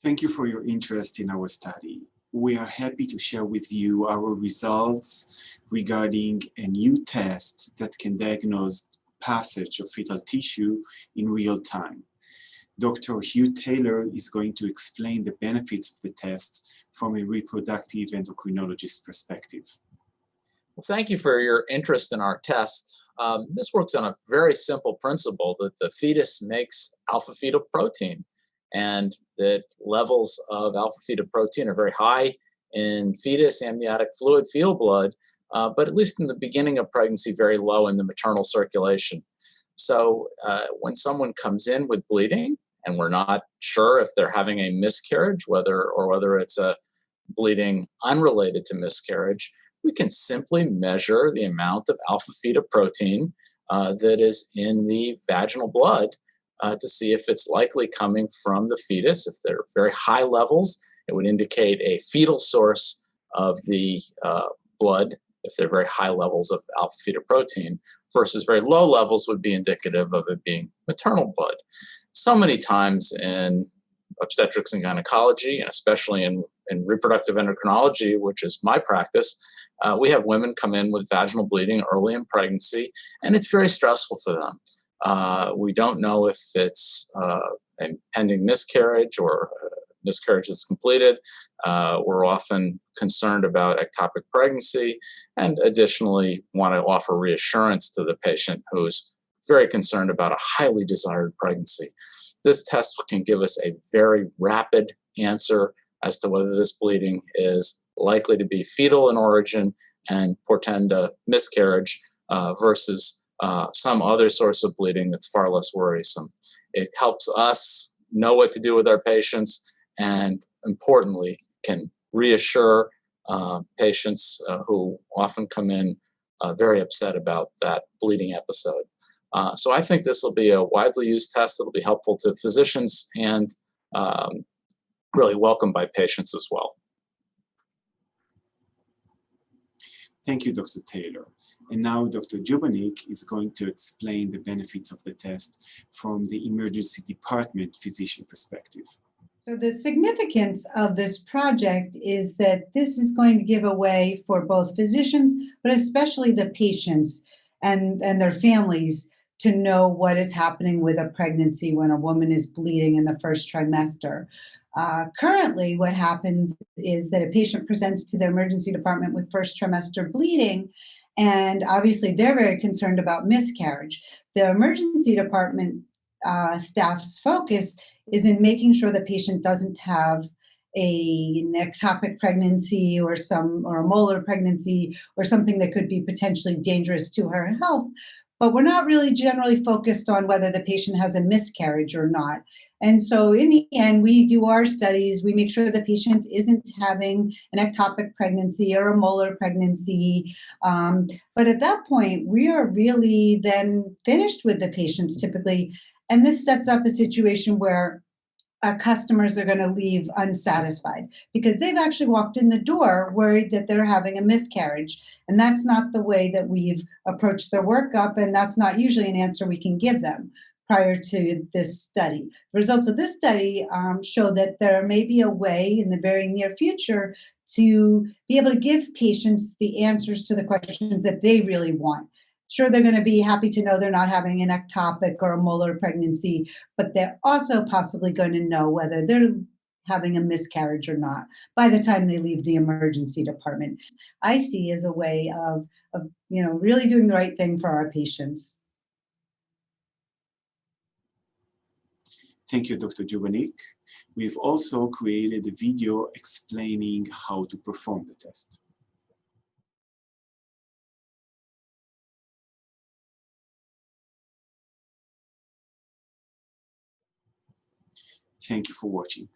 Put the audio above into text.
Thank you for your interest in our study. We are happy to share with you our results regarding a new test that can diagnose passage of fetal tissue in real time. Dr. Hugh Taylor is going to explain the benefits of the tests from a reproductive endocrinologist perspective. Well, thank you for your interest in our test. This works on a very simple principle that the fetus makes alpha-fetoprotein, and that levels of alpha-fetoprotein are very high in fetus amniotic fluid, fetal blood, but at least in the beginning of pregnancy, very low in the maternal circulation. So when someone comes in with bleeding, and we're not sure if they're having a miscarriage, whether it's a bleeding unrelated to miscarriage, we can simply measure the amount of alpha-fetoprotein that is in the vaginal blood to see if it's likely coming from the fetus. If they're very high levels, it would indicate a fetal source of the blood if they're very high levels of alpha-fetoprotein, versus very low levels would be indicative of it being maternal blood. So many times in obstetrics and gynecology, and especially in reproductive endocrinology, which is my practice, we have women come in with vaginal bleeding early in pregnancy, and it's very stressful for them. We don't know if it's a pending miscarriage or miscarriage that's completed. We're often concerned about ectopic pregnancy, and additionally want to offer reassurance to the patient who's very concerned about a highly desired pregnancy. This test can give us a very rapid answer as to whether this bleeding is likely to be fetal in origin and portend a miscarriage versus some other source of bleeding that's far less worrisome. It helps us know what to do with our patients, and importantly, can reassure patients who often come in very upset about that bleeding episode. So I think this will be a widely used test that will be helpful to physicians and really welcomed by patients as well. Thank you, Dr. Taylor. And now Dr. Jubanik is going to explain the benefits of the test from the emergency department physician perspective. So the significance of this project is that this is going to give a way for both physicians, but especially the patients and their families to know what is happening with a pregnancy when a woman is bleeding in the first trimester. Currently, what happens is that a patient presents to the emergency department with first trimester bleeding, and obviously they're very concerned about miscarriage. The emergency department staff's focus is in making sure the patient doesn't have an ectopic pregnancy or a molar pregnancy or something that could be potentially dangerous to her health. But we're not really generally focused on whether the patient has a miscarriage or not. And so in the end, we do our studies, we make sure the patient isn't having an ectopic pregnancy or a molar pregnancy. But at that point, we are really then finished with the patients typically. And this sets up a situation where our customers are going to leave unsatisfied because they've actually walked in the door worried that they're having a miscarriage. And that's not the way that we've approached their workup, and that's not usually an answer we can give them prior to this study. The results of this study show that there may be a way in the very near future to be able to give patients the answers to the questions that they really want. Sure, they're going to be happy to know they're not having an ectopic or a molar pregnancy, but they're also possibly going to know whether they're having a miscarriage or not by the time they leave the emergency department. I see as a way of really doing the right thing for our patients. Thank you, Dr. Jubanik. We've also created a video explaining how to perform the test. Thank you for watching.